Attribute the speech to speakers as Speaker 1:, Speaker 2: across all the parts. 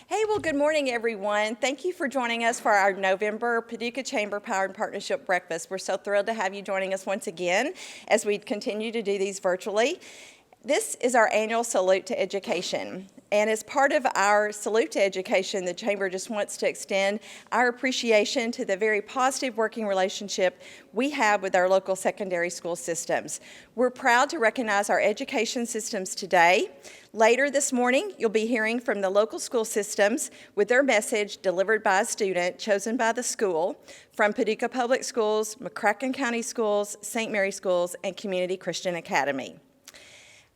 Speaker 1: Hey, well, good morning, everyone. Thank you for joining us for our November Paducah Chamber Power and Partnership Breakfast. We're so thrilled to have you joining us once again as we continue to do these virtually. This is our annual Salute to Education. And as part of our Salute to Education, the Chamber just wants to extend our appreciation to the very positive working relationship we have with our local secondary school systems. We're proud to recognize our education systems today. Later this morning, you'll be hearing from the local school systems with their message delivered by a student chosen by the school from Paducah Public Schools, McCracken County Schools, St. Mary Schools, and Community Christian Academy.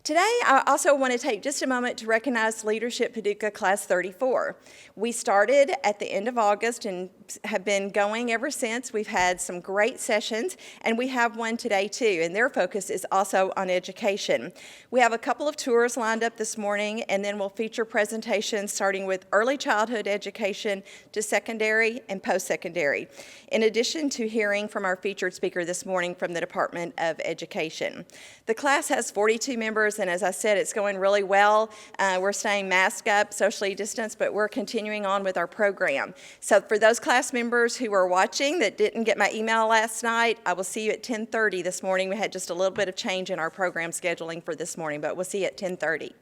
Speaker 1: Today, I also want to take just a moment to recognize Leadership Paducah Class 34. We started at the end of August and have been going ever since. We've had some great sessions, and we have one today too, and their focus is also on education. We have a couple of tours lined up this morning, and then we'll feature presentations starting with early childhood education to secondary and post-secondary, in addition to hearing from our featured speaker this morning from the Department of Education. The class has 42 members, and as I said, it's going really well. We're staying masked up, socially distanced, but we're continuing on with our program. So for those class members who are watching that didn't get my email last night, I will see you at 10:30 this morning. We had just a little bit of change in our program scheduling for this morning, but we'll see you at 10:30.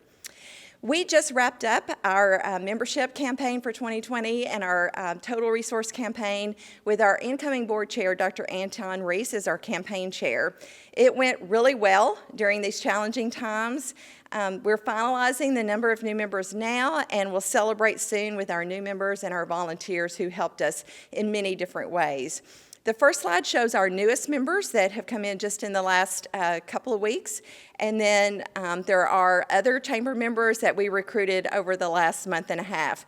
Speaker 1: We just wrapped up our membership campaign for 2020 and our total resource campaign with our incoming board chair, Dr. Anton Reese, as our campaign chair. It went really well during these challenging times. We're finalizing the number of new members now, and we'll celebrate soon with our new members and our volunteers who helped us in many different ways. The first slide shows our newest members that have come in just in the last couple of weeks. And then there are other chamber members that we recruited over the last month and a half.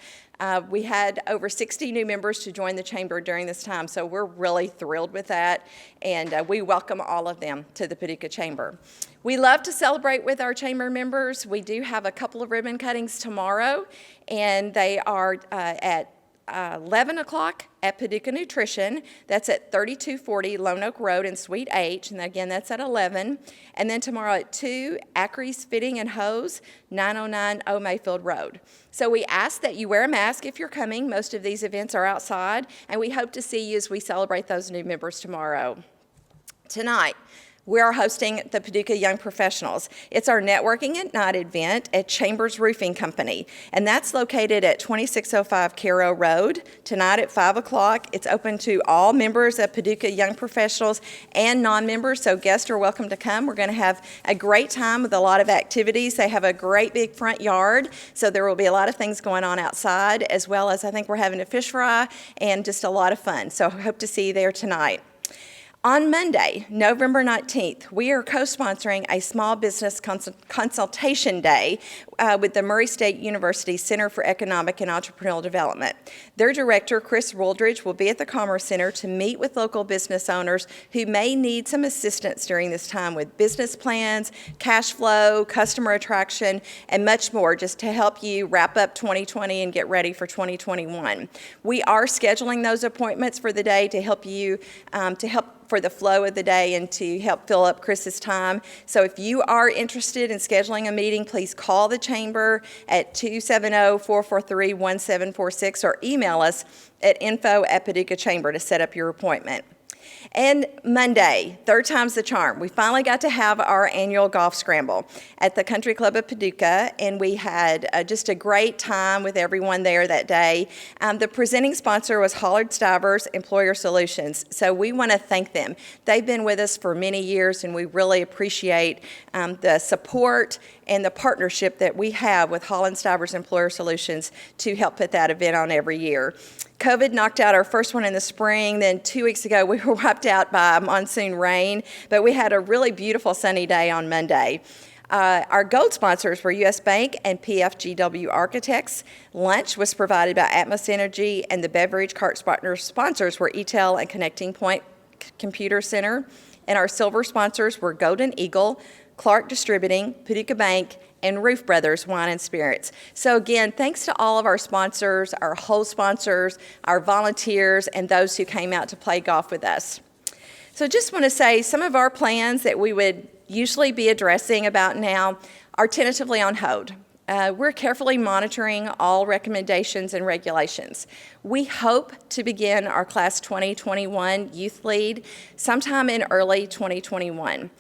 Speaker 1: We had over 60 new members to join the chamber during this time, so we're really thrilled with that, and we welcome all of them to the Paducah Chamber. We love to celebrate with our chamber members. We do have a couple of ribbon cuttings tomorrow, and they are at 11 o'clock at Paducah Nutrition. That's at 3240 Lone Oak Road in Suite H, and again, that's at 11. And then tomorrow at 2, Acries Fitting and Hose, 909 O Mayfield Road. So we ask that you wear a mask if you're coming. Most of these events are outside, and we hope to see you as we celebrate those new members tomorrow. Tonight, we are hosting the Paducah Young Professionals. It's our networking at night event at Chambers Roofing Company, and that's located at 2605 Caro Road. Tonight at 5 o'clock. It's open to all members of Paducah Young Professionals and non-members, so guests are welcome to come. We're going to have a great time with a lot of activities. They have a great big front yard, so there will be a lot of things going on outside, as well as I think we're having a fish fry and just a lot of fun. So I hope to see you there tonight. On Monday, November 19th, we are co-sponsoring a small business consultation day with the Murray State University Center for Economic and Entrepreneurial Development. Their director, Chris Wooldridge, will be at the Commerce Center to meet with local business owners who may need some assistance during this time with business plans, cash flow, customer attraction, and much more, just to help you wrap up 2020 and get ready for 2021. We are scheduling those appointments for the day to help you, for the flow of the day and to help fill up Chris's time. So if you are interested in scheduling a meeting, please call the chamber at 270-443-1746 or email us at info@PaducahChamber to set up your appointment. And Monday, third time's the charm. We finally got to have our annual golf scramble at the Country Club of Paducah, and we had just a great time with everyone there that day. The presenting sponsor was Hollard Stivers Employer Solutions, so we want to thank them. They've been with us for many years, and we really appreciate the support and the partnership that we have with Hollard Stivers Employer Solutions to help put that event on every year. COVID knocked out our first one in the spring. Then 2 weeks ago, we were wiped out by monsoon rain, but we had a really beautiful sunny day on Monday. Our gold sponsors were U.S. Bank and PFGW Architects. Lunch was provided by Atmos Energy, and the beverage cart sponsors were ETEL and Connecting Point Computer Center. And our silver sponsors were Golden Eagle, Clark Distributing, Paducah Bank, and Roof Brothers Wine and Spirits. So again, thanks to all of our sponsors, our whole sponsors, our volunteers, and those who came out to play golf with us. So just want to say some of our plans that we would usually be addressing about now are tentatively on hold. we're carefully monitoring all recommendations and regulations. We hope to begin our Class 2021 Youth Lead sometime in early 2021.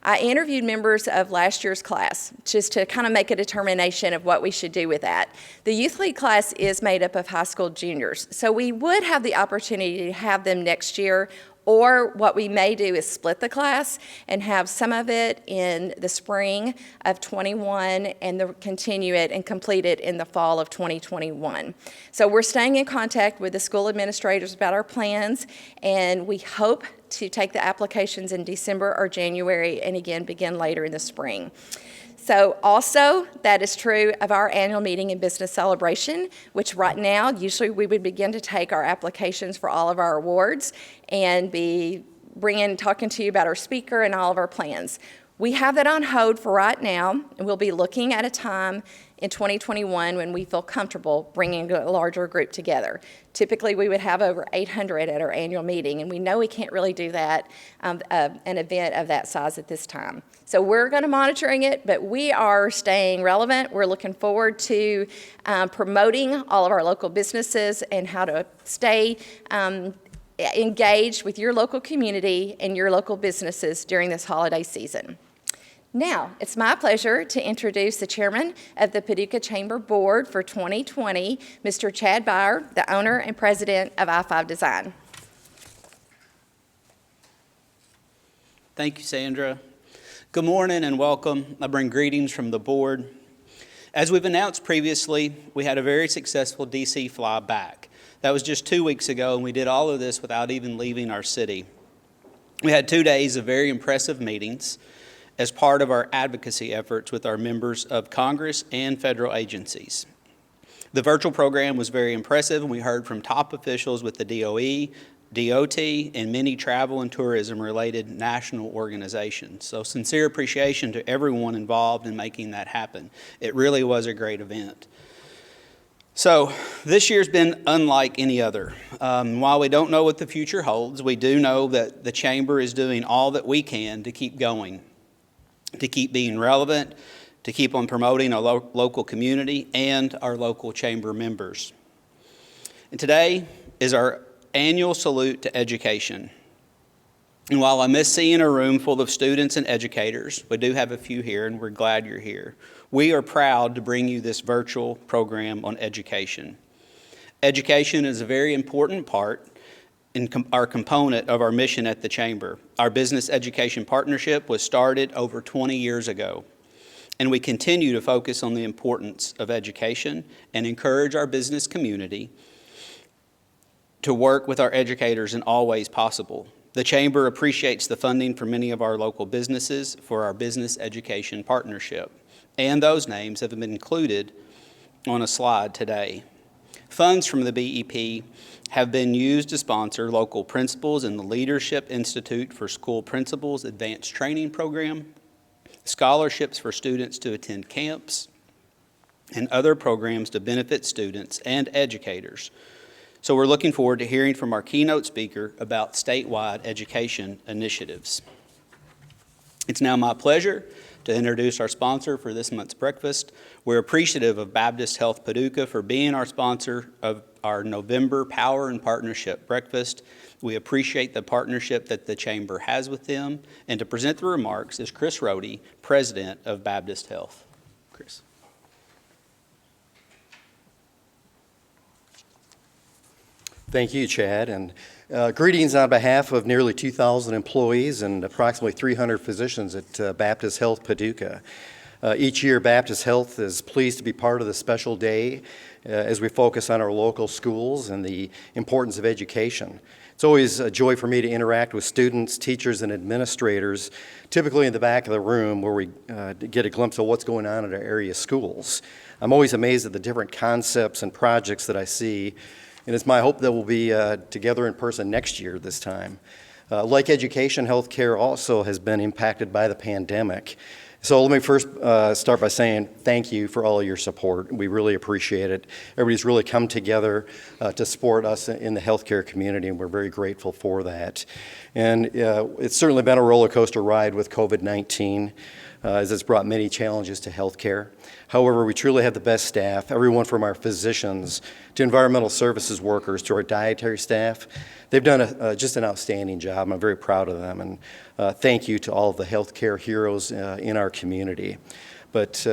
Speaker 1: I interviewed members of last year's class just to kind of make a determination of what we should do with that. The Youth Lead class is made up of high school juniors, so we would have the opportunity to have them next year, or what we may do is split the class and have some of it in the spring of 21 and continue it and complete it in the fall of 2021. So we're staying in contact with the school administrators about our plans, and we hope to take the applications in December or January and again begin later in the spring. So also, that is true of our annual meeting and business celebration, which right now, usually we would begin to take our applications for all of our awards and be talking to you about our speaker and all of our plans. We have that on hold for right now, and we'll be looking at a time in 2021 when we feel comfortable bringing a larger group together. Typically, we would have over 800 at our annual meeting, and we know we can't really do that, an event of that size at this time. So we're going to monitoring it, but we are staying relevant. We're looking forward to promoting all of our local businesses and how to stay engaged with your local community and your local businesses during this holiday season. Now, it's my pleasure to introduce the chairman of the Paducah Chamber Board for 2020, Mr. Chad Byer, the owner and president of I-5 Design.
Speaker 2: Thank you, Sandra. Good morning and welcome. I bring greetings from the board. As we've announced previously, we had a very successful DC flyback. That was just 2 weeks ago, and we did all of this without even leaving our city. We had 2 days of very impressive meetings as part of our advocacy efforts with our members of Congress and federal agencies. The virtual program was very impressive, and we heard from top officials with the DOE, DOT, and many travel and tourism-related national organizations. So sincere appreciation to everyone involved in making that happen. It really was a great event. So this year's been unlike any other. While we don't know what the future holds, we do know that the Chamber is doing all that we can to keep going, to keep being relevant, to keep on promoting our local community and our local Chamber members. And today is our annual salute to education. And while I miss seeing a room full of students and educators, we do have a few here and we're glad you're here. We are proud to bring you this virtual program on education. Education is a very important part in our component of our mission at the Chamber. Our Business Education Partnership was started over 20 years ago, and we continue to focus on the importance of education and encourage our business community to work with our educators in all ways possible. The Chamber appreciates the funding for many of our local businesses for our Business Education Partnership, and those names have been included on a slide today. Funds from the BEP have been used to sponsor local principals in the Leadership Institute for School Principals Advanced Training Program, scholarships for students to attend camps, and other programs to benefit students and educators. So we're looking forward to hearing from our keynote speaker about statewide education initiatives. It's now my pleasure to introduce our sponsor for this month's breakfast. We're appreciative of Baptist Health Paducah for being our sponsor of our November Power and Partnership Breakfast. We appreciate the partnership that the Chamber has with them. And to present the remarks is Chris Rohde, President of Baptist Health. Chris.
Speaker 3: Thank you, Chad, and greetings on behalf of nearly 2,000 employees and approximately 300 physicians at Baptist Health Paducah. Each year, Baptist Health is pleased to be part of this special day as we focus on our local schools and the importance of education. It's always a joy for me to interact with students, teachers, and administrators, typically in the back of the room where we get a glimpse of what's going on at our area schools. I'm always amazed at the different concepts and projects that I see, and it's my hope that we'll be together in person next year this time. Like education, healthcare also has been impacted by the pandemic. So let me first start by saying thank you for all of your support. We really appreciate it. Everybody's really come together to support us in the healthcare community, and we're very grateful for that. And it's certainly been a roller coaster ride with COVID-19. as it's brought many challenges to healthcare. However, we truly have the best staff, everyone from our physicians to environmental services workers to our dietary staff. They've done just an outstanding job. I'm very proud of them, and thank you to all of the healthcare heroes in our community. But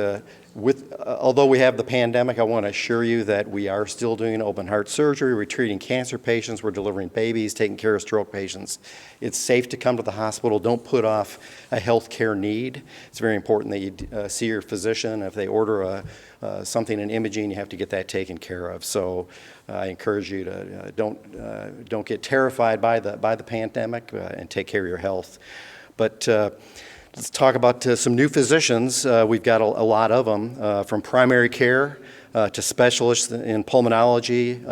Speaker 3: although we have the pandemic, I want to assure you that we are still doing open heart surgery, we're treating cancer patients, we're delivering babies, taking care of stroke patients. It's safe to come to the hospital. Don't put off a health care need. It's very important that you see your physician. If they order something in imaging, you have to get that taken care of. So I encourage you to don't get terrified by the pandemic and take care of your health. But let's talk about some new physicians. We've got a lot of them, from primary care to specialists in pulmonology,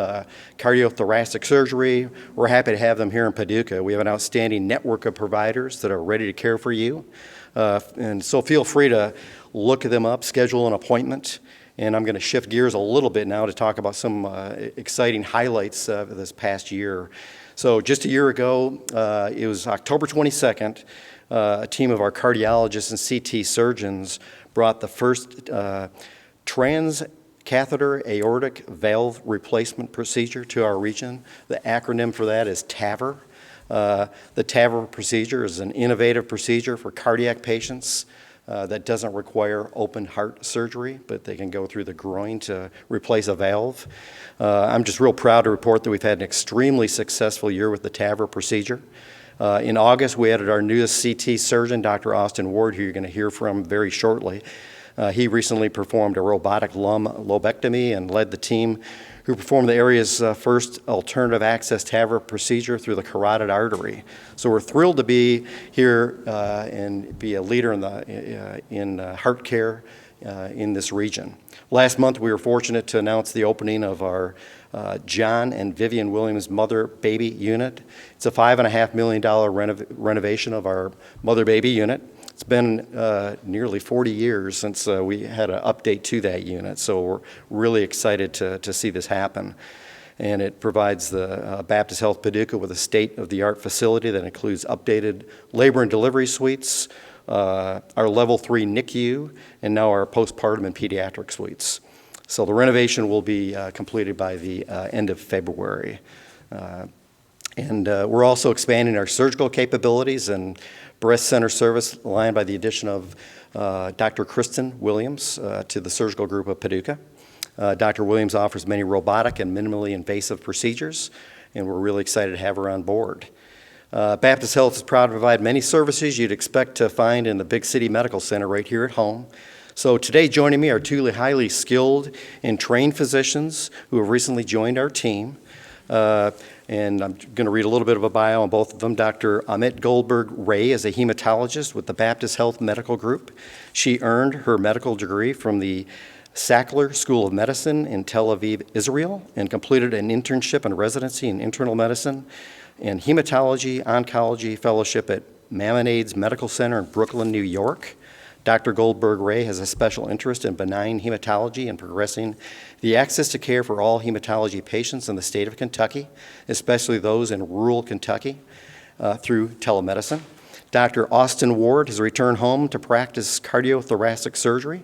Speaker 3: cardiothoracic surgery. We're happy to have them here in Paducah. We have an outstanding network of providers that are ready to care for you. And so feel free to look them up, schedule an appointment. And I'm going to shift gears a little bit now to talk about some exciting highlights of this past year. So just a year ago, it was October 22nd, a team of our cardiologists and CT surgeons brought the first transcatheter aortic valve replacement procedure to our region. The acronym for that is TAVR. The TAVR procedure is an innovative procedure for cardiac patients that doesn't require open heart surgery, but they can go through the groin to replace a valve. I'm just real proud to report that we've had an extremely successful year with the TAVR procedure. In August, we added our newest CT surgeon, Dr. Austin Ward, who you're going to hear from very shortly. He recently performed a robotic lung lobectomy and led the team who performed the area's first alternative access TAVR procedure through the carotid artery. So we're thrilled to be here and be a leader in heart care in this region. Last month, we were fortunate to announce the opening of our John and Vivian Williams mother-baby unit. It's a $5.5 million renovation of our mother-baby unit. It's been nearly 40 years since we had an update to that unit, so we're really excited to see this happen. And it provides the Baptist Health Paducah with a state-of-the-art facility that includes updated labor and delivery suites, our level 3 NICU, and now our postpartum and pediatric suites. So the renovation will be completed by the end of February. And we're also expanding our surgical capabilities and breast center service line by the addition of Dr. Kristen Williams to the surgical group of Paducah. Dr. Williams offers many robotic and minimally invasive procedures, and we're really excited to have her on board. Baptist Health is proud to provide many services you'd expect to find in the Big City Medical Center right here at home. So today joining me are two highly skilled and trained physicians who have recently joined our team. And I'm going to read a little bit of a bio on both of them. Dr. Amit Goldberg-Ray is a hematologist with the Baptist Health Medical Group. She earned her medical degree from the Sackler School of Medicine in Tel Aviv, Israel, and completed an internship and residency in internal medicine and hematology oncology fellowship at Maimonides Medical Center in Brooklyn, New York. Dr. Goldberg-Ray has a special interest in benign hematology and progressing the access to care for all hematology patients in the state of Kentucky, especially those in rural Kentucky, through telemedicine. Dr. Austin Ward has returned home to practice cardiothoracic surgery.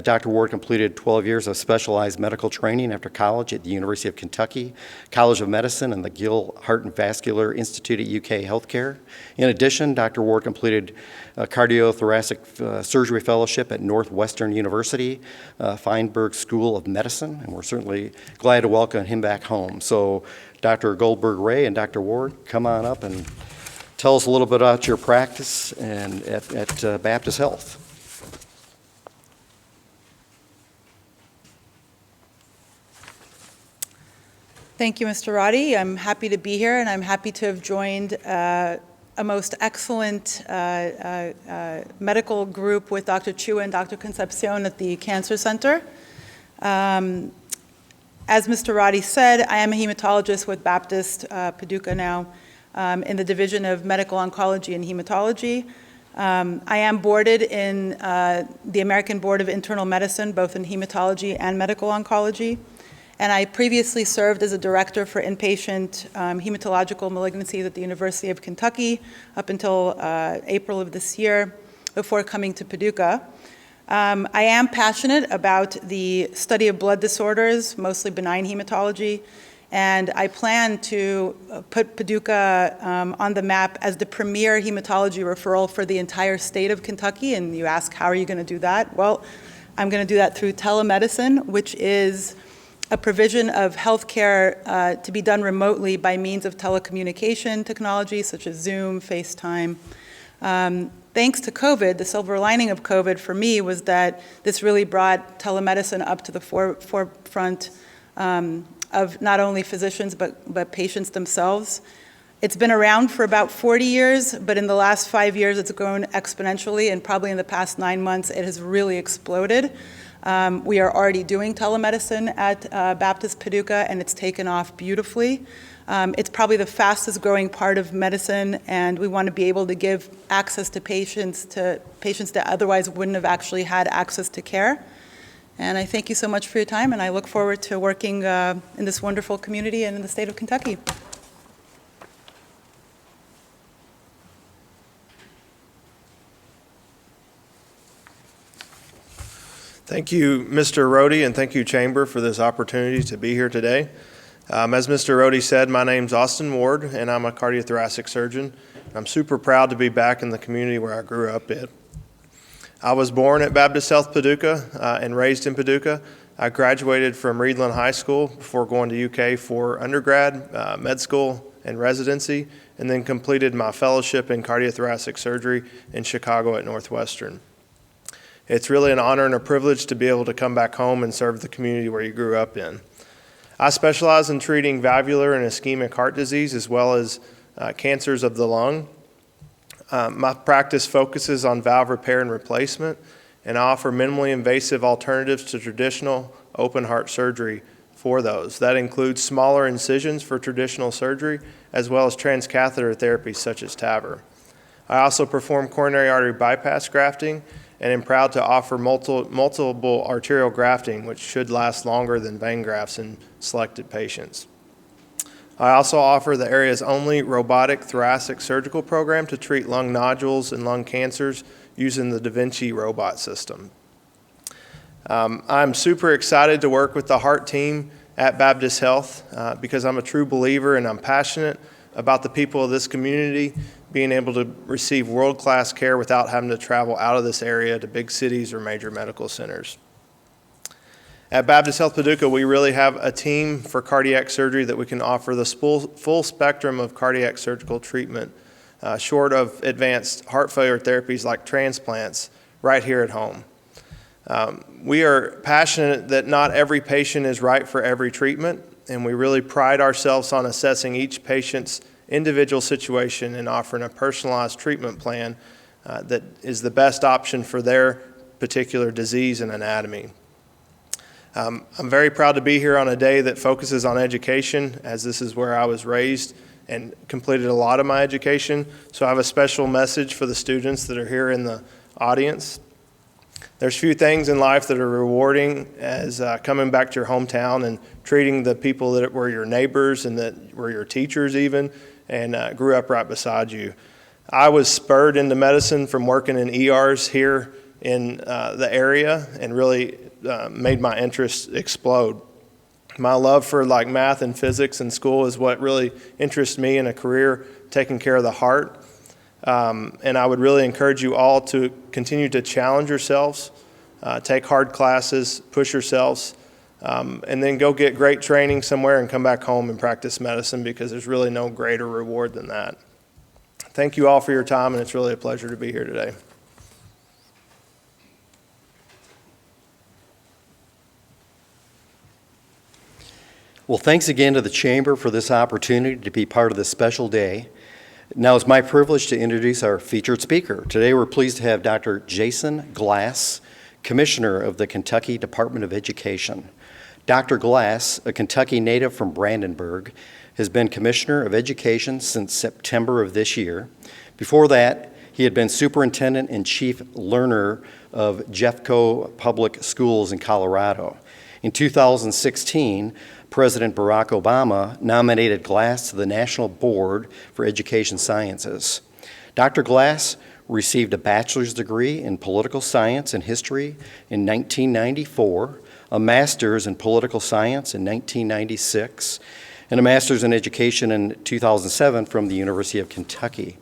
Speaker 3: Dr. Ward completed 12 years of specialized medical training after college at the University of Kentucky College of Medicine and the Gill Heart and Vascular Institute at UK Healthcare. In addition, Dr. Ward completed a cardiothoracic surgery fellowship at Northwestern University, Feinberg School of Medicine, and we're certainly glad to welcome him back home. So Dr. Goldberg-Ray and Dr. Ward, come on up and tell us a little bit about your practice and at Baptist Health.
Speaker 4: Thank you, Mr. Roddy. I'm happy to be here, and I'm happy to have joined a most excellent medical group with Dr. Chu and Dr. Concepcion at the Cancer Center. As Mr. Roddy said, I am a hematologist with Baptist Paducah now in the Division of Medical Oncology and Hematology. I am boarded in the American Board of Internal Medicine, both in hematology and medical oncology. And I previously served as a director for inpatient hematological malignancies at the University of Kentucky up until April of this year. before coming to Paducah. I am passionate about the study of blood disorders, mostly benign hematology, and I plan to put Paducah on the map as the premier hematology referral for the entire state of Kentucky. And you ask, how are you going to do that? Well, I'm going to do that through telemedicine, which is a provision of healthcare to be done remotely by means of telecommunication technology such as Zoom, FaceTime. Thanks to COVID, the silver lining of COVID for me was that this really brought telemedicine up to the forefront of not only physicians but patients themselves. It's been around for about 40 years, but in the last 5 years it's grown exponentially, and probably in the past 9 months it has really exploded. We are already doing telemedicine at Baptist Paducah, and it's taken off beautifully. It's probably the fastest growing part of medicine, and we want to be able to give access to patients that otherwise wouldn't have actually had access to care. And I thank you so much for your time, and I look forward to working in this wonderful community and in the state of Kentucky.
Speaker 5: Thank you, Mr. Rohde, and thank you, Chamber, for this opportunity to be here today. As Mr. Rohde said, my name's Austin Ward, and I'm a cardiothoracic surgeon. I'm super proud to be back in the community where I grew up in. I was born at Baptist Health Paducah and raised in Paducah. I graduated from Reedland High School before going to UK for undergrad, med school, and residency, and then completed my fellowship in cardiothoracic surgery in Chicago at Northwestern. It's really an honor and a privilege to be able to come back home and serve the community where you grew up in. I specialize in treating valvular and ischemic heart disease as well as cancers of the lung. My practice focuses on valve repair and replacement, and I offer minimally invasive alternatives to traditional open heart surgery for those. That includes smaller incisions for traditional surgery as well as transcatheter therapies such as TAVR. I also perform coronary artery bypass grafting and am proud to offer multiple arterial grafting, which should last longer than vein grafts in selected patients. I also offer the area's only robotic thoracic surgical program to treat lung nodules and lung cancers using the Da Vinci robot system. I'm super excited to work with the heart team at Baptist Health because I'm a true believer and I'm passionate about the people of this community being able to receive world-class care without having to travel out of this area to big cities or major medical centers. At Baptist Health Paducah, we really have a team for cardiac surgery that we can offer the full spectrum of cardiac surgical treatment, short of advanced heart failure therapies like transplants, right here at home. We are passionate that not every patient is right for every treatment, and we really pride ourselves on assessing each patient's individual situation and offering a personalized treatment plan that is the best option for their particular disease and anatomy. I'm very proud to be here on a day that focuses on education, as this is where I was raised and completed a lot of my education. So I have a special message for the students that are here in the audience. There's few things in life that are rewarding as coming back to your hometown and treating the people that were your neighbors and that were your teachers even and grew up right beside you. I was spurred into medicine from working in ERs here in the area and really made my interest explode. My love for like math and physics in school is what really interests me in a career taking care of the heart. And I would really encourage you all to continue to challenge yourselves, take hard classes, push yourselves, and then go get great training somewhere and come back home and practice medicine because there's really no greater reward than that. Thank you all for your time, and it's really a pleasure to be here today.
Speaker 3: Well, thanks again to the Chamber for this opportunity to be part of this special day. Now it's my privilege to introduce our featured speaker. Today we're pleased to have Dr. Jason Glass, Commissioner of the Kentucky Department of Education. Dr. Glass, a Kentucky native from Brandenburg, has been Commissioner of Education since September of this year. Before that, he had been Superintendent and Chief Learner of Jeffco Public Schools in Colorado. In 2016, President Barack Obama nominated Glass to the National Board for Education Sciences. Dr. Glass received a bachelor's degree in political science and history in 1994, a master's in political science in 1996, and a master's in education in 2007 from the University of Kentucky.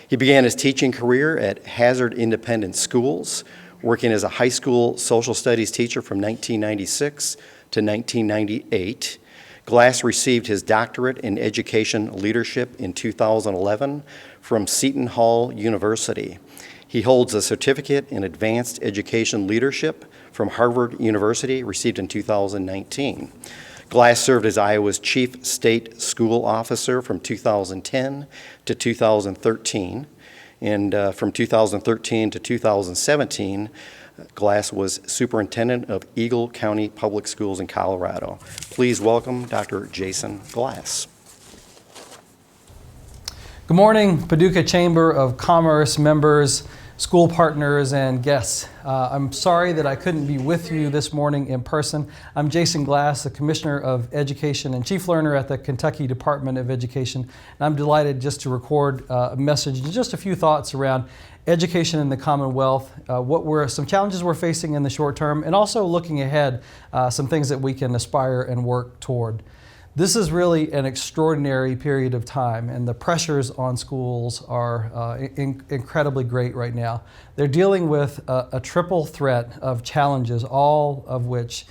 Speaker 3: He began his teaching career at Hazard Independent Schools, working as a high school social studies teacher from 1996 to 1998. Glass received his doctorate in education leadership in 2011 from Seton Hall University. He holds a certificate in advanced education leadership from Harvard University, received in 2019. Glass served as Iowa's chief state school officer from 2010 to 2013. And from 2013 to 2017, Glass was superintendent of Eagle County Public Schools in Colorado. Please welcome Dr. Jason Glass.
Speaker 6: Good morning, Paducah Chamber of Commerce members, school partners, and guests. I'm sorry that I couldn't be with you this morning in person. I'm Jason Glass, the Commissioner of Education and Chief Learner at the Kentucky Department of Education. And I'm delighted just to record a message and just a few thoughts around education in the Commonwealth, some challenges we're facing in the short term, and also looking ahead, some things that we can aspire and work toward. This is really an extraordinary period of time, and the pressures on schools are incredibly great right now. They're dealing with a triple threat of challenges, all of which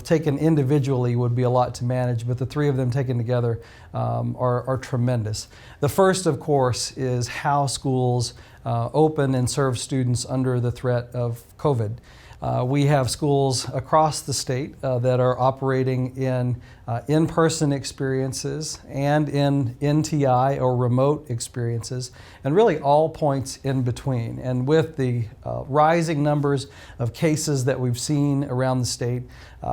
Speaker 6: taken individually would be a lot to manage, but the three of them taken together are tremendous. The first, of course, is how schools open and serve students under the threat of COVID. We have schools across the state that are operating in-person experiences and in NTI or remote experiences, and really all points in between. And with the rising numbers of cases that we've seen around the state,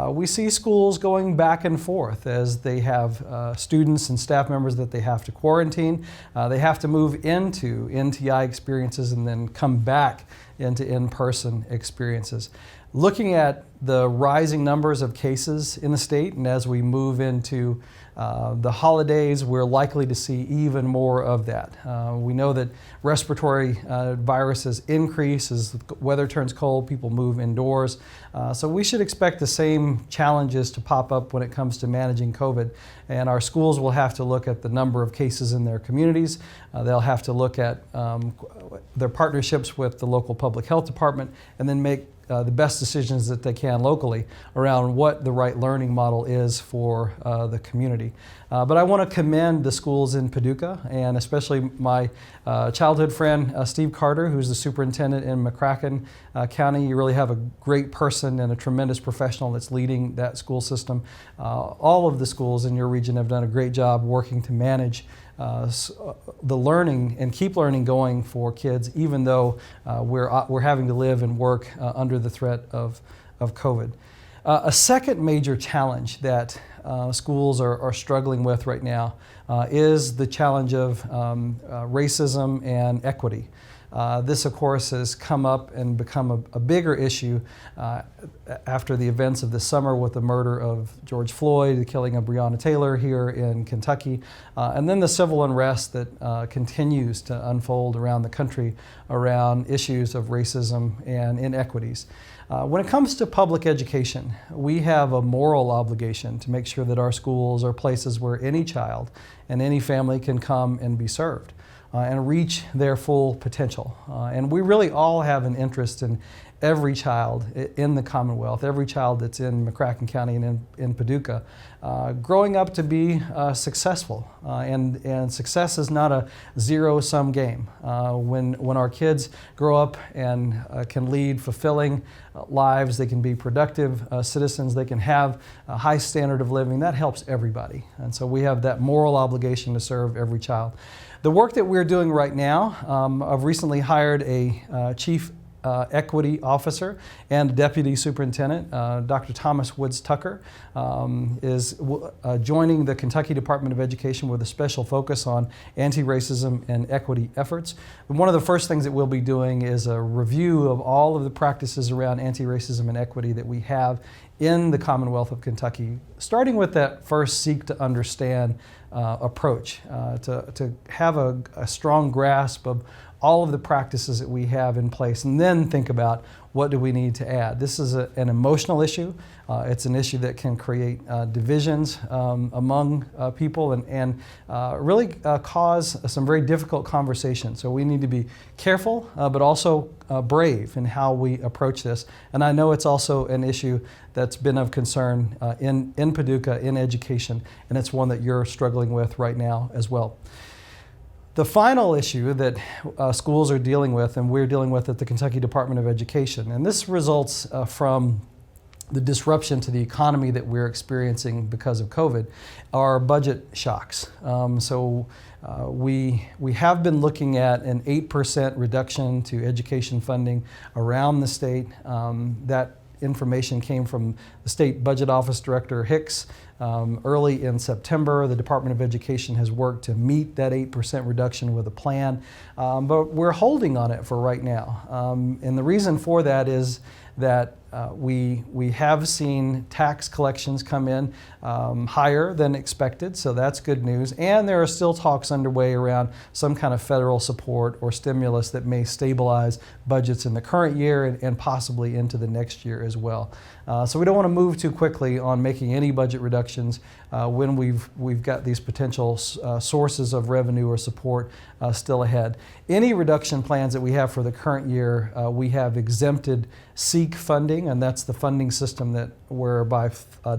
Speaker 6: we see schools going back and forth as they have students and staff members that they have to quarantine. They have to move into NTI experiences and then come back into in-person experiences. Looking at the rising numbers of cases in the state, and as we move into the holidays, we're likely to see even more of that. We know that respiratory viruses increase as the weather turns cold, people move indoors. So we should expect the same challenges to pop up when it comes to managing COVID. And our schools will have to look at the number of cases in their communities. They'll have to look at their partnerships with the local public health department, and then make the best decisions that they can locally around what the right learning model is for the community. But I want to commend the schools in Paducah, and especially my childhood friend, Steve Carter, who's the superintendent in McCracken County. You really have a great person and a tremendous professional that's leading that school system. All of the schools in your region have done a great job working to manage the learning and keep learning going for kids, even though we're having to live and work under the threat of COVID. A second major challenge that schools are struggling with right now is the challenge of racism and equity. This, of course, has come up and become a bigger issue after the events of this summer with the murder of George Floyd, the killing of Breonna Taylor here in Kentucky, and then the civil unrest that continues to unfold around the country around issues of racism and inequities. When it comes to public education, we have a moral obligation to make sure that our schools are places where any child and any family can come and be served and reach their full potential. And we really all have an interest in every child in the Commonwealth, every child that's in McCracken County and in Paducah, growing up to be successful. And success is not a zero-sum game. When our kids grow up and can lead fulfilling lives, they can be productive citizens, they can have a high standard of living, that helps everybody. And so we have that moral obligation to serve every child. The work that we're doing right now, I've recently hired a chief equity officer and deputy superintendent. Dr. Thomas Woods Tucker is joining the Kentucky Department of Education with a special focus on anti-racism and equity efforts. And one of the first things that we'll be doing is a review of all of the practices around anti-racism and equity that we have in the Commonwealth of Kentucky, starting with that first seek to understand approach, to have a strong grasp of all of the practices that we have in place, and then think about what do we need to add. This is an emotional issue. It's an issue that can create divisions among people and really cause some very difficult conversations. So we need to be careful, but also brave in how we approach this. And I know it's also an issue that's been of concern in Paducah, in education, and it's one that you're struggling with right now as well. The final issue that schools are dealing with, and we're dealing with at the Kentucky Department of Education, and this results from the disruption to the economy that we're experiencing because of COVID, are budget shocks. We have been looking at an 8% reduction to education funding around the state. That information came from the State Budget Office Director Hicks early in September. The Department of Education has worked to meet that 8% reduction with a plan, but we're holding on it for right now. And the reason for that is that we have seen tax collections come in higher than expected, so that's good news. And there are still talks underway around some kind of federal support or stimulus that may stabilize budgets in the current year and possibly into the next year as well. So we don't want to move too quickly on making any budget reductions when we've got these potential sources of revenue or support still ahead. Any reduction plans that we have for the current year, we have exempted SEEK funding, and that's the funding system that whereby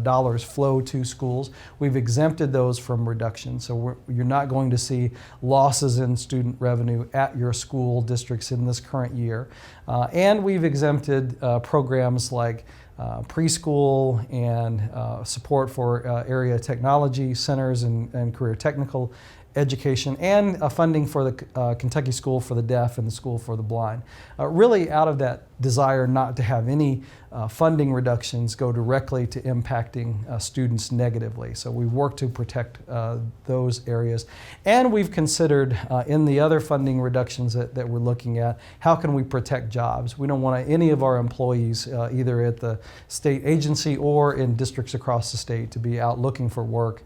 Speaker 6: dollars flow to schools. We've exempted those from reduction, so you're not going to see losses in student revenue at your school districts in this current year. And we've exempted programs like preschool and support for area technology centers and career technical education, and funding for the Kentucky School for the Deaf and the School for the Blind. Really out of that desire not to have any funding reductions go directly to impacting students negatively. So we work to protect those areas. And we've considered in the other funding reductions that we're looking at, how can we protect jobs? We don't want any of our employees, either at the state agency or in districts across the state, to be out looking for work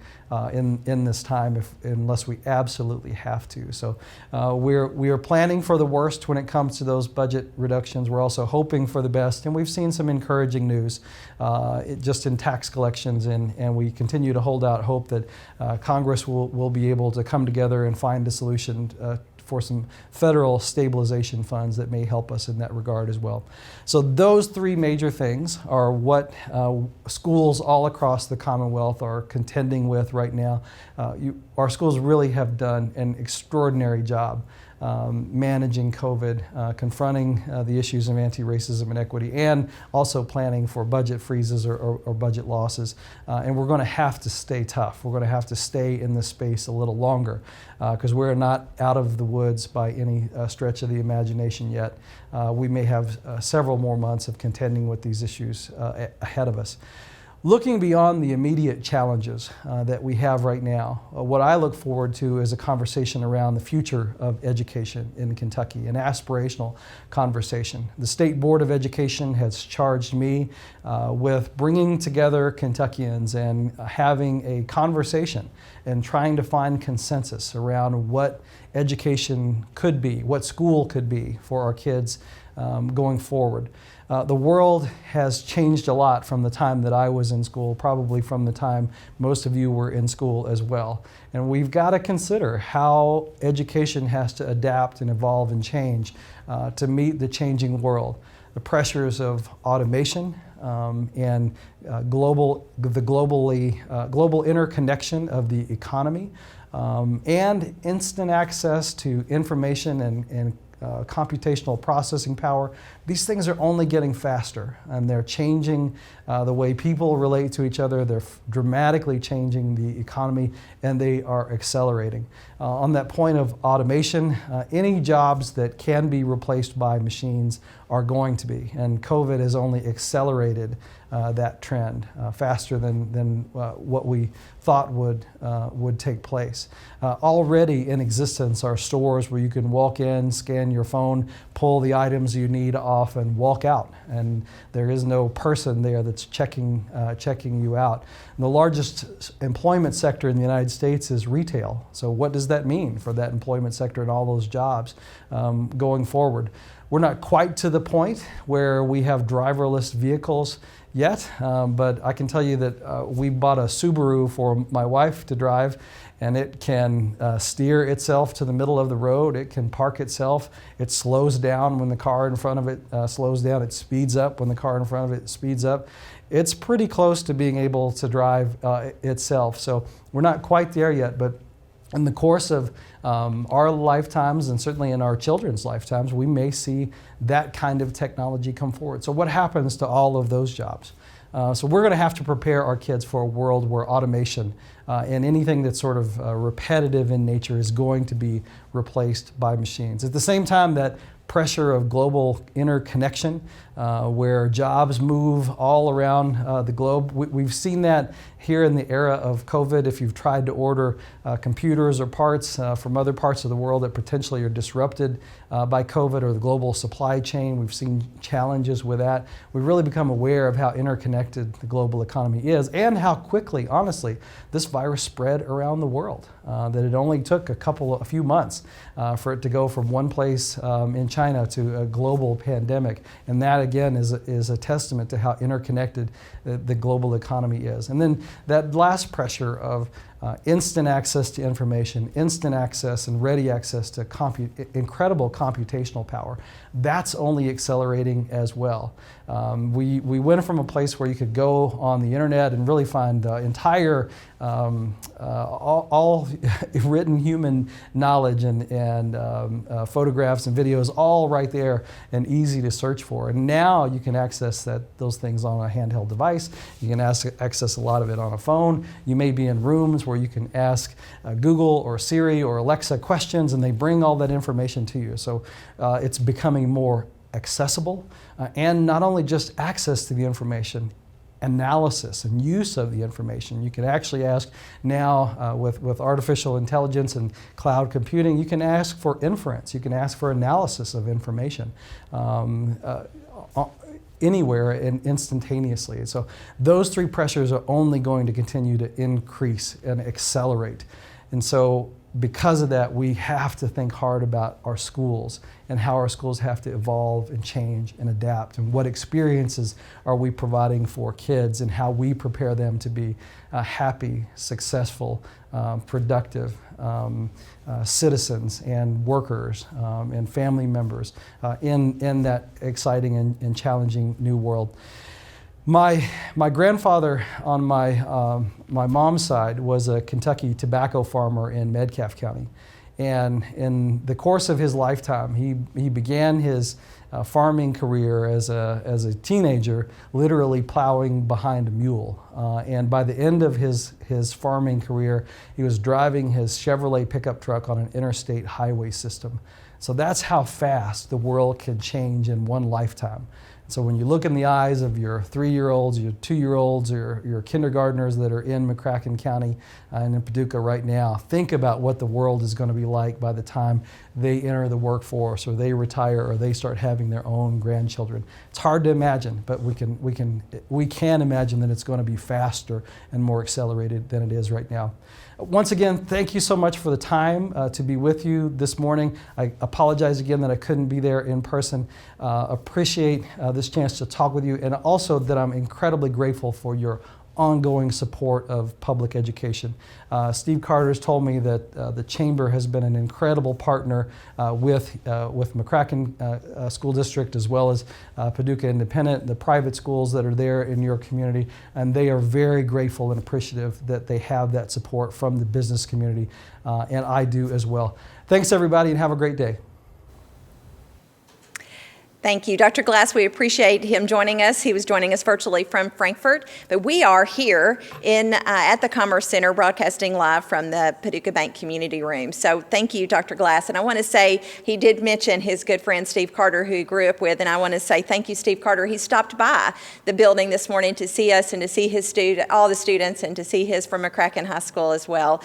Speaker 6: in this time unless we absolutely have to. So we are planning for the worst when it comes to those budget reductions. We're also hoping for the best, and we've seen some encouraging news just in tax collections, and we continue to hold out hope that Congress will be able to come together and find a solution for some federal stabilization funds that may help us in that regard as well. So those three major things are what schools all across the Commonwealth are contending with right now. Our schools really have done an extraordinary job managing COVID, confronting the issues of anti-racism and equity, and also planning for budget freezes or budget losses. And we're going to have to stay tough. We're going to have to stay in this space a little longer because we're not out of the woods by any stretch of the imagination yet. We may have several more months of contending with these issues ahead of us. Looking beyond the immediate challenges that we have right now, what I look forward to is a conversation around the future of education in Kentucky, an aspirational conversation. The State Board of Education has charged me with bringing together Kentuckians and having a conversation and trying to find consensus around what education could be, what school could be for our kids going forward. The world has changed a lot from the time that I was in school, probably from the time most of you were in school as well. And we've got to consider how education has to adapt and evolve and change to meet the changing world. The pressures of automation and global interconnection of the economy and instant access to information and computational processing power. These things are only getting faster, and they're changing the way people relate to each other. They're dramatically changing the economy, and they are accelerating. On that point of automation, any jobs that can be replaced by machines are going to be. And COVID has only accelerated that trend faster than what we thought would take place. Already in existence are stores where you can walk in, scan your phone, pull the items you need off, and walk out. And there is no person there that's checking you out. And the largest employment sector in the United States is retail. So what does that mean for that employment sector and all those jobs going forward? We're not quite to the point where we have driverless vehicles yet, but I can tell you that we bought a Subaru for my wife to drive, and it can steer itself to the middle of the road. It can park itself. It slows down when the car in front of it slows down. It speeds up when the car in front of it speeds up. It's pretty close to being able to drive itself. So we're not quite there yet, but in the course of our lifetimes, and certainly in our children's lifetimes, we may see that kind of technology come forward. So what happens to all of those jobs? So we're going to have to prepare our kids for a world where automation and anything that's sort of repetitive in nature is going to be replaced by machines. At the same time, that pressure of global interconnection, where jobs move all around the globe. We've seen that here in the era of COVID. If you've tried to order computers or parts from other parts of the world that potentially are disrupted by COVID or the global supply chain, we've seen challenges with that. We've really become aware of how interconnected the global economy is and how quickly, honestly, this virus spread around the world. That it only took a few months for it to go from one place in China to a global pandemic. And that, again, is a testament to how interconnected the global economy is. And then that last pressure of instant access to information, instant access and ready access to incredible computational power, that's only accelerating as well. We went from a place where you could go on the internet and really find the entire all written human knowledge and photographs and videos all right there and easy to search for. And now you can access those things on a handheld device. You can access a lot of it on a phone. You may be in rooms where you can ask Google or Siri or Alexa questions, and they bring all that information to you. So it's becoming more accessible, and not only just access to the information, analysis and use of the information. You can actually ask now with artificial intelligence and cloud computing, you can ask for inference, you can ask for analysis of information anywhere and instantaneously. So those three pressures are only going to continue to increase and accelerate. And so because of that, we have to think hard about our schools and how our schools have to evolve and change and adapt, and what experiences are we providing for kids and how we prepare them to be happy, successful, productive citizens and workers and family members in that exciting and challenging new world. My grandfather on my mom's side was a Kentucky tobacco farmer in Metcalfe County. And in the course of his lifetime, he began his farming career as a teenager, literally plowing behind a mule. And by the end of his farming career, he was driving his Chevrolet pickup truck on an interstate highway system. So that's how fast the world can change in one lifetime. So when you look in the eyes of your 3-year-olds, your 2-year-olds, or your kindergartners that are in McCracken County and in Paducah right now, think about what the world is going to be like by the time they enter the workforce or they retire or they start having their own grandchildren. It's hard to imagine, but we can imagine that it's going to be faster and more accelerated than it is right now. Once again, thank you so much for the time to be with you this morning. I apologize again that I couldn't be there in person. Appreciate this chance to talk with you, and also that I'm incredibly grateful for your ongoing support of public education. Steve Carter's told me that the Chamber has been an incredible partner with McCracken School District, as well as Paducah Independent, the private schools that are there in your community, and they are very grateful and appreciative that they have that support from the business community, and I do as well. Thanks everybody, and have a great day.
Speaker 1: Thank you. Dr. Glass, we appreciate him joining us. He was joining us virtually from Frankfurt, but we are here at the Commerce Center broadcasting live from the Paducah Bank Community Room. So thank you, Dr. Glass. And I want to say, he did mention his good friend Steve Carter, who he grew up with, and I want to say thank you, Steve Carter. He stopped by the building this morning to see us and to see all the students and to see his from McCracken High School as well.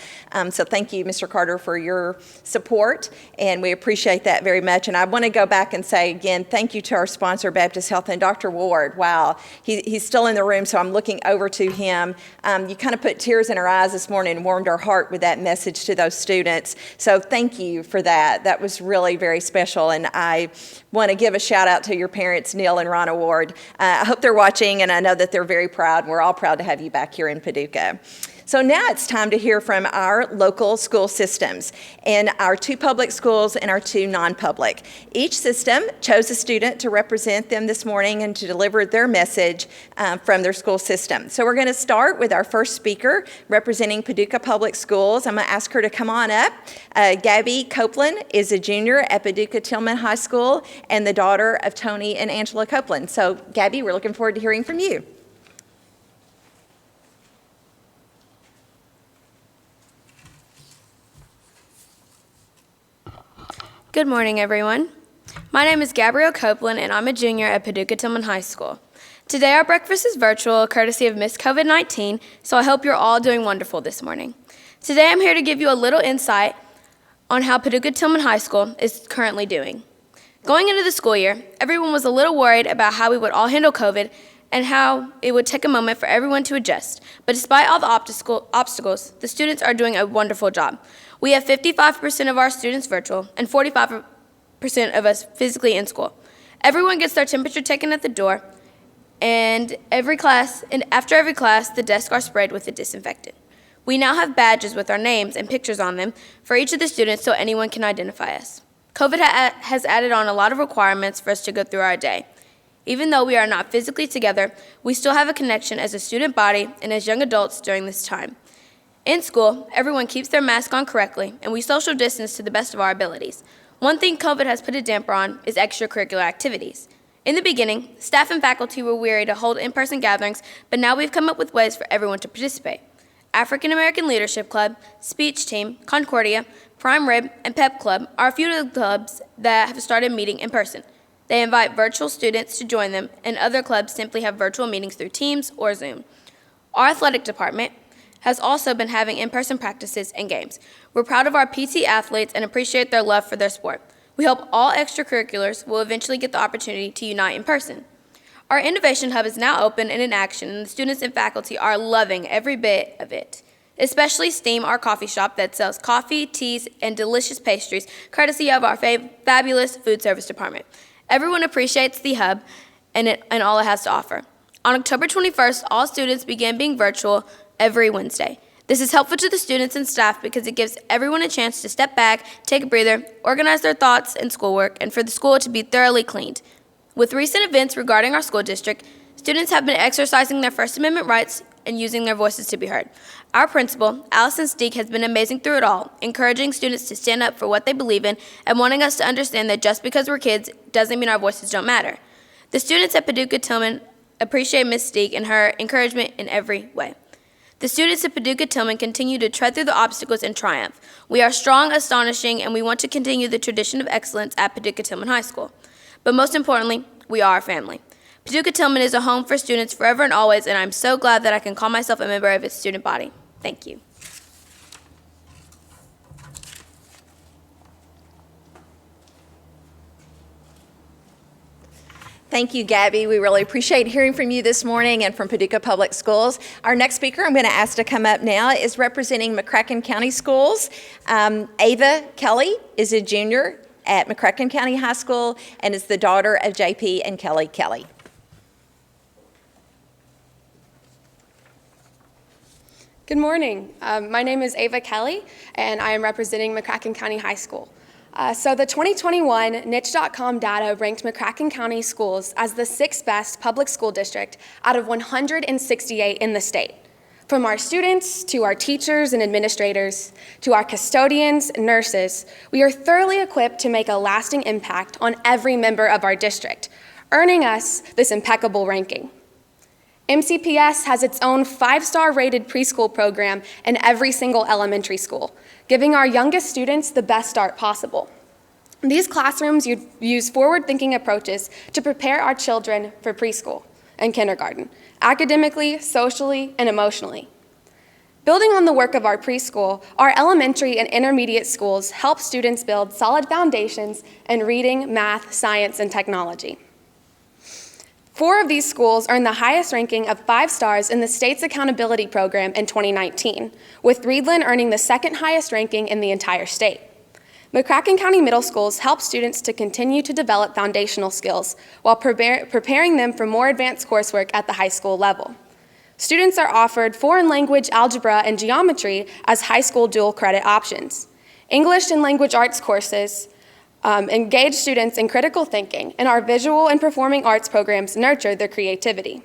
Speaker 1: So thank you, Mr. Carter, for your support, and we appreciate that very much. And I want to go back and say again, thank you to our sponsor, Baptist Health, and Dr. Ward. Wow, he's still in the room, so I'm looking over to him. You kind of put tears in our eyes this morning and warmed our heart with that message to those students. So thank you for that. That was really very special, and I want to give a shout out to your parents, Neil and Ronna Ward. I hope they're watching, and I know that they're very proud. We're all proud to have you back here in Paducah. So now it's time to hear from our local school systems and our 2 public schools and our 2 non-public. Each system chose a student to represent them this morning and to deliver their message from their school system. So we're going to start with our first speaker representing Paducah Public Schools. I'm going to ask her to come on up. Gabby Copeland is a junior at Paducah Tillman High School and the daughter of Tony and Angela Copeland. So Gabby, we're looking forward to hearing from you.
Speaker 7: Good morning, everyone. My name is Gabrielle Copeland, and I'm a junior at Paducah Tillman High School. Today, our breakfast is virtual, courtesy of Miss COVID-19, so I hope you're all doing wonderful this morning. Today, I'm here to give you a little insight on how Paducah Tillman High School is currently doing. Going into the school year, everyone was a little worried about how we would all handle COVID and how it would take a moment for everyone to adjust. But despite all the obstacles, the students are doing a wonderful job. We have 55% of our students virtual and 45% of us physically in school. Everyone gets their temperature taken at the door, and after every class, the desks are sprayed with a disinfectant. We now have badges with our names and pictures on them for each of the students so anyone can identify us. COVID has added on a lot of requirements for us to go through our day. Even though we are not physically together, we still have a connection as a student body and as young adults during this time. In school, everyone keeps their mask on correctly, and we social distance to the best of our abilities. One thing COVID has put a damper on is extracurricular activities. In the beginning, staff and faculty were weary to hold in-person gatherings, but now we've come up with ways for everyone to participate. African American Leadership Club, Speech Team, Concordia, Prime Rib, and Pep Club are a few of the clubs that have started meeting in person. They invite virtual students to join them, and other clubs simply have virtual meetings through Teams or Zoom. Our athletic department has also been having in-person practices and games. We're proud of our PT athletes and appreciate their love for their sport. We hope all extracurriculars will eventually get the opportunity to unite in person. Our Innovation Hub is now open and in action, and the students and faculty are loving every bit of it. Especially Steam, our coffee shop that sells coffee, teas, and delicious pastries, courtesy of our fabulous food service department. Everyone appreciates the hub and all it has to offer. On October 21st, all students began being virtual every Wednesday. This is helpful to the students and staff because it gives everyone a chance to step back, take a breather, organize their thoughts and schoolwork, and for the school to be thoroughly cleaned. With recent events regarding our school district, students have been exercising their First Amendment rights and using their voices to be heard. Our principal, Allison Steek, has been amazing through it all, encouraging students to stand up for what they believe in and wanting us to understand that just because we're kids doesn't mean our voices don't matter. The students at Paducah Tillman appreciate Ms. Steek and her encouragement in every way. The students at Paducah Tillman continue to tread through the obstacles and triumph. We are strong, astonishing, and we want to continue the tradition of excellence at Paducah Tillman High School. But most importantly, we are a family. Paducah Tillman is a home for students forever and always, and I'm so glad that I can call myself a member of its student body. Thank you.
Speaker 1: Thank you, Gabby. We really appreciate hearing from you this morning and from Paducah Public Schools. Our next speaker I'm going to ask to come up now is representing McCracken County Schools. Ava Kelly is a junior at McCracken County High School and is the daughter of JP and Kelly Kelly.
Speaker 8: Good morning. My name is Ava Kelly, and I am representing McCracken County High School. So the 2021 Niche.com data ranked McCracken County Schools as the 6th best public school district out of 168 in the state. From our students to our teachers and administrators, to our custodians and nurses, we are thoroughly equipped to make a lasting impact on every member of our district, earning us this impeccable ranking. MCPS has its own 5-star rated preschool program in every single elementary school, giving our youngest students the best start possible. These classrooms use forward-thinking approaches to prepare our children for preschool and kindergarten, academically, socially, and emotionally. Building on the work of our preschool, our elementary and intermediate schools help students build solid foundations in reading, math, science, and technology. 4 of these schools earned the highest ranking of 5 stars in the state's accountability program in 2019, with Reedland earning the 2nd highest ranking in the entire state. McCracken County Middle Schools help students to continue to develop foundational skills while preparing them for more advanced coursework at the high school level. Students are offered foreign language, algebra, and geometry as high school dual credit options. English and language arts courses engage students in critical thinking, and our visual and performing arts programs nurture their creativity.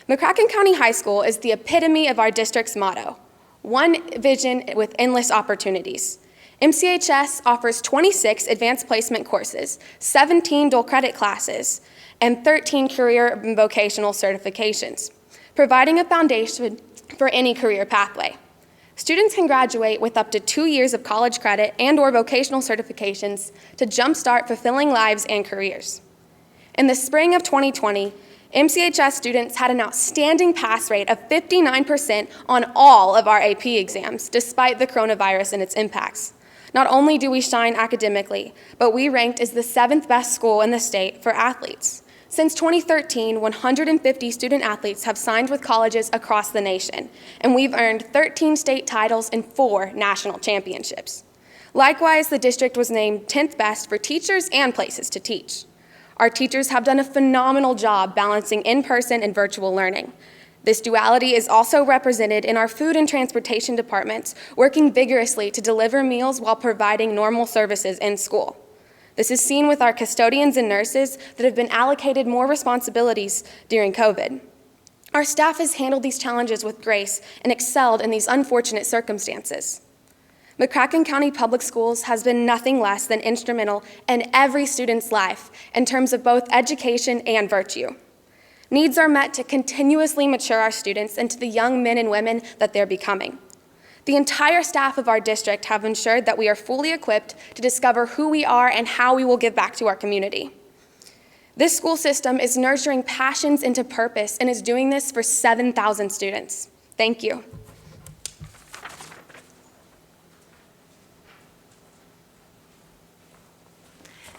Speaker 8: McCracken County High School is the epitome of our district's motto, one vision with endless opportunities. MCHS offers 26 advanced placement courses, 17 dual credit classes, and 13 career and vocational certifications, providing a foundation for any career pathway. Students can graduate with up to 2 years of college credit and/or vocational certifications to jumpstart fulfilling lives and careers. In the spring of 2020, MCHS students had an outstanding pass rate of 59% on all of our AP exams, despite the coronavirus and its impacts. Not only do we shine academically, but we ranked as the 7th best school in the state for athletes. Since 2013, 150 student athletes have signed with colleges across the nation, and we've earned 13 state titles and 4 national championships. Likewise, the district was named 10th best for teachers and places to teach. Our teachers have done a phenomenal job balancing in-person and virtual learning. This duality is also represented in our food and transportation departments, working vigorously to deliver meals while providing normal services in school. This is seen with our custodians and nurses that have been allocated more responsibilities during COVID. Our staff has handled these challenges with grace and excelled in these unfortunate circumstances. McCracken County Public Schools has been nothing less than instrumental in every student's life in terms of both education and virtue. Needs are met to continuously mature our students into the young men and women that they're becoming. The entire staff of our district have ensured that we are fully equipped to discover who we are and how we will give back to our community. This school system is nurturing passions into purpose and is doing this for 7,000 students. Thank you.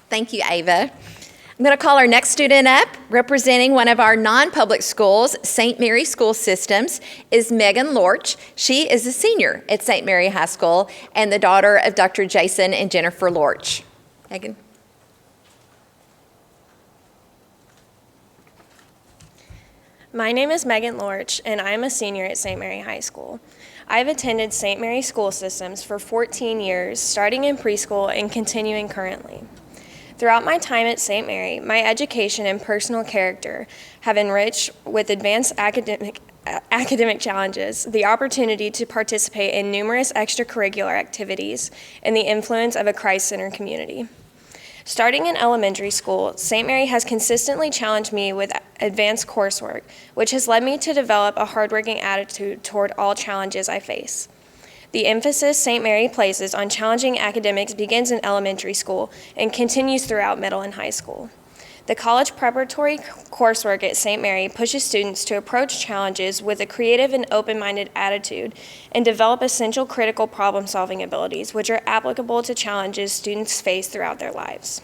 Speaker 1: Thank you, Ava. I'm going to call our next student up. Representing one of our non-public schools, St. Mary School Systems, is Megan Lorch. She is a senior at St. Mary High School and the daughter of Dr. Jason and Jennifer Lorch. Megan.
Speaker 9: My name is Megan Lorch, and I am a senior at St. Mary High School. I've attended St. Mary School Systems for 14 years, starting in preschool and continuing currently. Throughout my time at St. Mary, my education and personal character have enriched with advanced academic challenges, the opportunity to participate in numerous extracurricular activities, and the influence of a Christ-centered community. Starting in elementary school, St. Mary has consistently challenged me with advanced coursework, which has led me to develop a hardworking attitude toward all challenges I face. The emphasis St. Mary places on challenging academics begins in elementary school and continues throughout middle and high school. The college preparatory coursework at St. Mary pushes students to approach challenges with a creative and open-minded attitude and develop essential critical problem-solving abilities, which are applicable to challenges students face throughout their lives.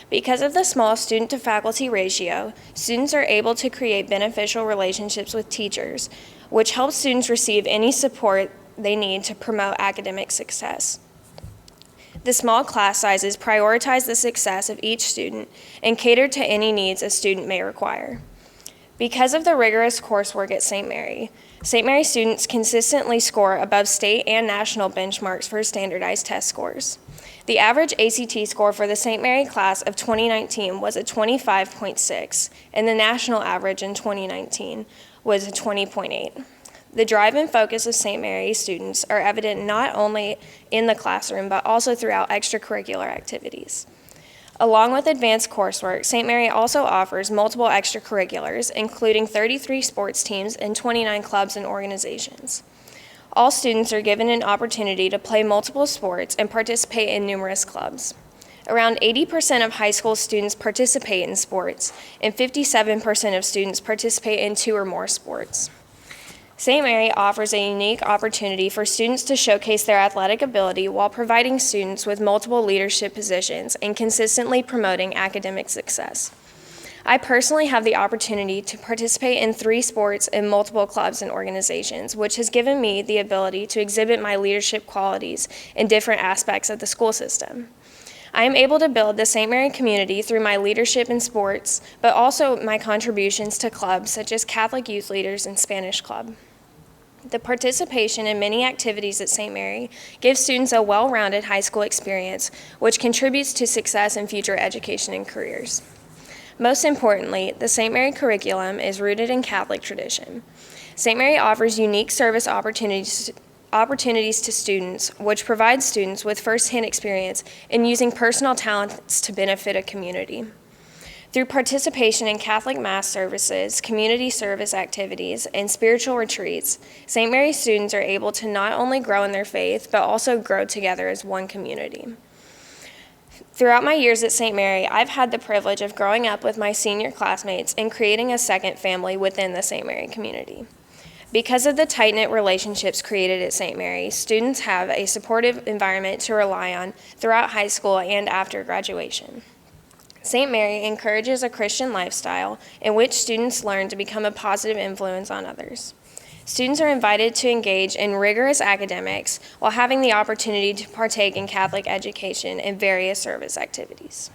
Speaker 9: Because of the small student-to-faculty ratio, students are able to create beneficial relationships with teachers, which helps students receive any support they need to promote academic success. The small class sizes prioritize the success of each student and cater to any needs a student may require. Because of the rigorous coursework at St. Mary students consistently score above state and national benchmarks for standardized test scores. The average ACT score for the St. Mary class of 2019 was a 25.6, and the national average in 2019 was a 20.8. The drive and focus of St. Mary's students are evident not only in the classroom, but also throughout extracurricular activities. Along with advanced coursework, St. Mary also offers multiple extracurriculars, including 33 sports teams and 29 clubs and organizations. All students are given an opportunity to play multiple sports and participate in numerous clubs. Around 80% of high school students participate in sports, and 57% of students participate in 2 or more sports. St. Mary offers a unique opportunity for students to showcase their athletic ability while providing students with multiple leadership positions and consistently promoting academic success. I personally have the opportunity to participate in 3 sports and multiple clubs and organizations, which has given me the ability to exhibit my leadership qualities in different aspects of the school system. I am able to build the St. Mary community through my leadership in sports, but also my contributions to clubs such as Catholic Youth Leaders and Spanish Club. The participation in many activities at St. Mary gives students a well-rounded high school experience, which contributes to success in future education and careers. Most importantly, the St. Mary curriculum is rooted in Catholic tradition. St. Mary offers unique service opportunities to students, which provide students with first-hand experience in using personal talents to benefit a community. Through participation in Catholic Mass services, community service activities, and spiritual retreats, St. Mary students are able to not only grow in their faith, but also grow together as one community. Throughout my years at St. Mary, I've had the privilege of growing up with my senior classmates and creating a second family within the St. Mary community. Because of the tight-knit relationships created at St. Mary, students have a supportive environment to rely on throughout high school and after graduation. St. Mary encourages a Christian lifestyle in which students learn to become a positive influence on others. Students are invited to engage in rigorous academics while having the opportunity to partake in Catholic education and various service activities.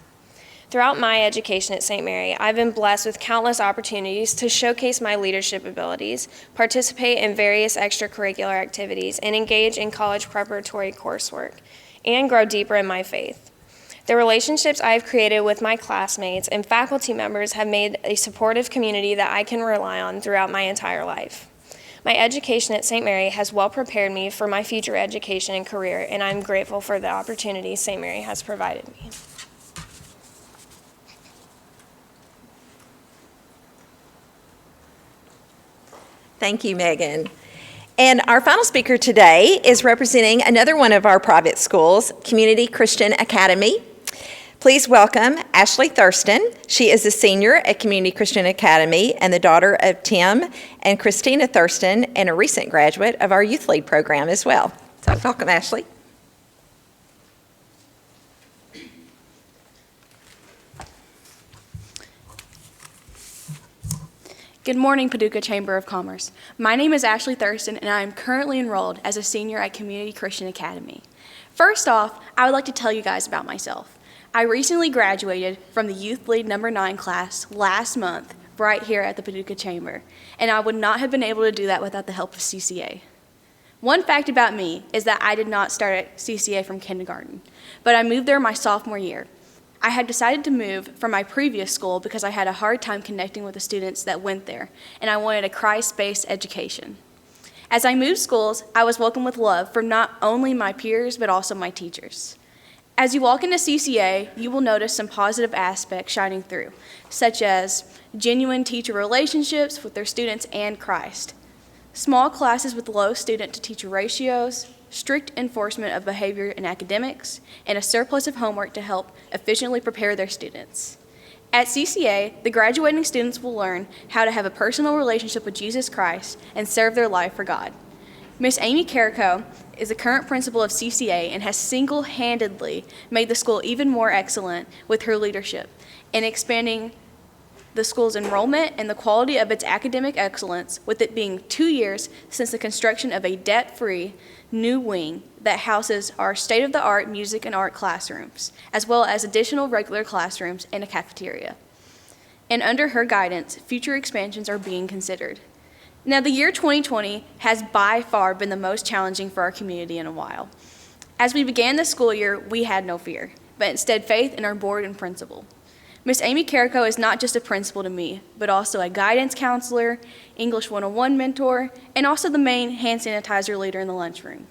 Speaker 9: Throughout my education at St. Mary, I've been blessed with countless opportunities to showcase my leadership abilities, participate in various extracurricular activities, and engage in college preparatory coursework, and grow deeper in my faith. The relationships I have created with my classmates and faculty members have made a supportive community that I can rely on throughout my entire life. My education at St. Mary has well prepared me for my future education and career, and I'm grateful for the opportunity St. Mary has provided me.
Speaker 1: Thank you, Megan. And our final speaker today is representing another one of our private schools, Community Christian Academy. Please welcome Ashley Thurston. She is a senior at Community Christian Academy and the daughter of Tim and Christina Thurston, and a recent graduate of our Youth Lead program as well. So welcome, Ashley.
Speaker 10: Good morning, Paducah Chamber of Commerce. My name is Ashley Thurston, and I am currently enrolled as a senior at Community Christian Academy. First off, I would like to tell you guys about myself. I recently graduated from the Youth Lead number 9 class last month, right here at the Paducah Chamber, and I would not have been able to do that without the help of CCA. One fact about me is that I did not start at CCA from kindergarten, but I moved there my sophomore year. I had decided to move from my previous school because I had a hard time connecting with the students that went there, and I wanted a Christ-based education. As I moved schools, I was welcomed with love from not only my peers, but also my teachers. As you walk into CCA, you will notice some positive aspects shining through, such as genuine teacher relationships with their students and Christ, small classes with low student-to-teacher ratios, strict enforcement of behavior in academics, and a surplus of homework to help efficiently prepare their students. At CCA, the graduating students will learn how to have a personal relationship with Jesus Christ and serve their life for God. Miss Amy Carrico is the current principal of CCA and has single-handedly made the school even more excellent with her leadership in expanding the school's enrollment and the quality of its academic excellence, with it being 2 years since the construction of a debt-free new wing that houses our state-of-the-art music and art classrooms, as well as additional regular classrooms and a cafeteria. And under her guidance, future expansions are being considered. Now, the year 2020 has by far been the most challenging for our community in a while. As we began the school year, we had no fear, but instead faith in our board and principal. Miss Amy Carrico is not just a principal to me, but also a guidance counselor, English 101 mentor, and also the main hand sanitizer leader in the lunchroom.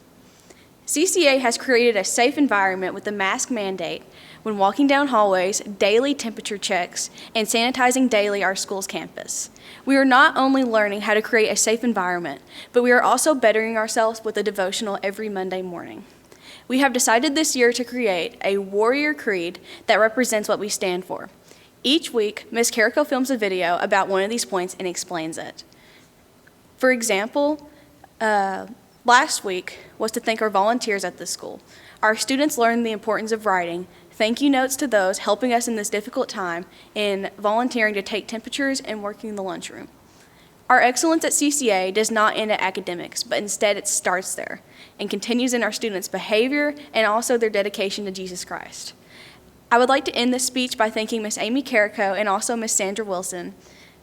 Speaker 10: CCA has created a safe environment with the mask mandate when walking down hallways, daily temperature checks, and sanitizing daily our school's campus. We are not only learning how to create a safe environment, but we are also bettering ourselves with a devotional every Monday morning. We have decided this year to create a warrior creed that represents what we stand for. Each week, Ms. Carrico films a video about one of these points and explains it. For example, last week was to thank our volunteers at the school. Our students learned the importance of writing thank you notes to those helping us in this difficult time in volunteering to take temperatures and working in the lunchroom. Our excellence at CCA does not end at academics, but instead it starts there and continues in our students' behavior and also their dedication to Jesus Christ. I would like to end this speech by thanking Ms. Amy Carrico and also Ms. Sandra Wilson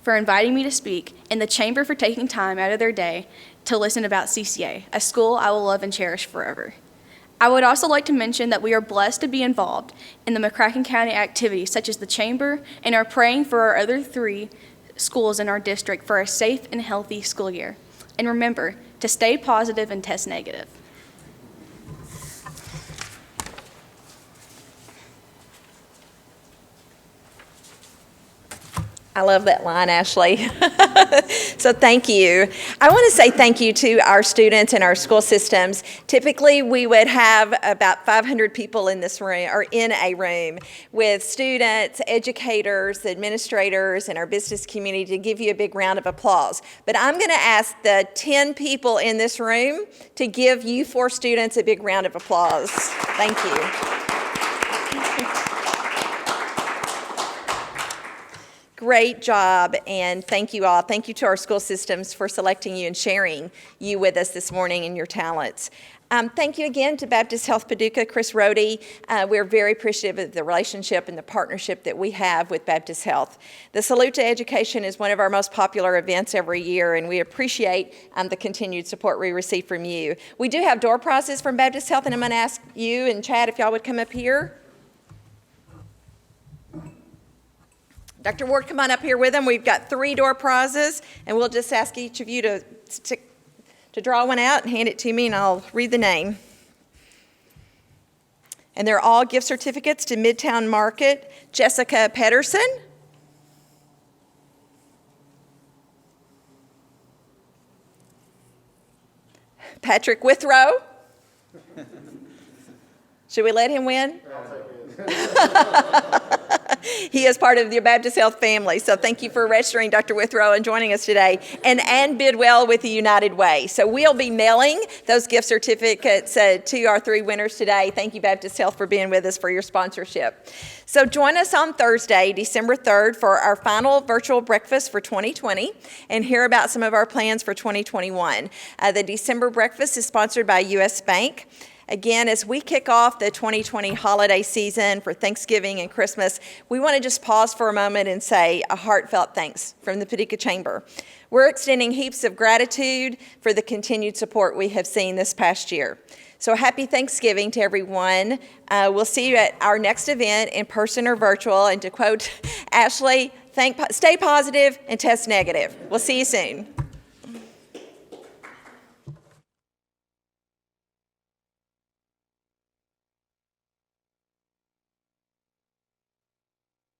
Speaker 10: for inviting me to speak, and the Chamber for taking time out of their day to listen about CCA, a school I will love and cherish forever. I would also like to mention that we are blessed to be involved in the McCracken County activities such as the Chamber and are praying for our other 3 schools in our district for a safe and healthy school year. And remember to stay positive and test negative.
Speaker 1: I love that line, Ashley. So thank you. I want to say thank you to our students and our school systems. Typically, we would have about 500 people in this room, or in a room, with students, educators, administrators, and our business community to give you a big round of applause. But I'm going to ask the 10 people in this room to give you 4 students a big round of applause. Thank you. Great job, and thank you all. Thank you to our school systems for selecting you and sharing you with us this morning and your talents. Thank you again to Baptist Health Paducah, Chris Rohde. We're very appreciative of the relationship and the partnership that we have with Baptist Health. The Salute to Education is one of our most popular events every year, and we appreciate the continued support we receive from you. We do have door prizes from Baptist Health, and I'm going to ask you and Chad if y'all would come up here. Dr. Ward, come on up here with them. We've got 3 door prizes, and we'll just ask each of you to draw one out and hand it to me, and I'll read the name. And they're all gift certificates to Midtown Market. Jessica Pedersen. Patrick Withrow. Should we let him win? He is part of the Baptist Health family, so thank you for registering, Dr. Withrow, and joining us today. And Ann Bidwell with the United Way. So we'll be mailing those gift certificates to our 3 winners today. Thank you, Baptist Health, for being with us, for your sponsorship. So join us on Thursday, December 3rd, for our final virtual breakfast for 2020 and hear about some of our plans for 2021. The December breakfast is sponsored by U.S. Bank. Again, as we kick off the 2020 holiday season for Thanksgiving and Christmas, we want to just pause for a moment and say a heartfelt thanks from the Paducah Chamber. We're extending heaps of gratitude for the continued support we have seen this past year. So happy Thanksgiving to everyone. We'll see you at our next event in person or virtual. And to quote Ashley, stay positive and test negative. We'll see you soon.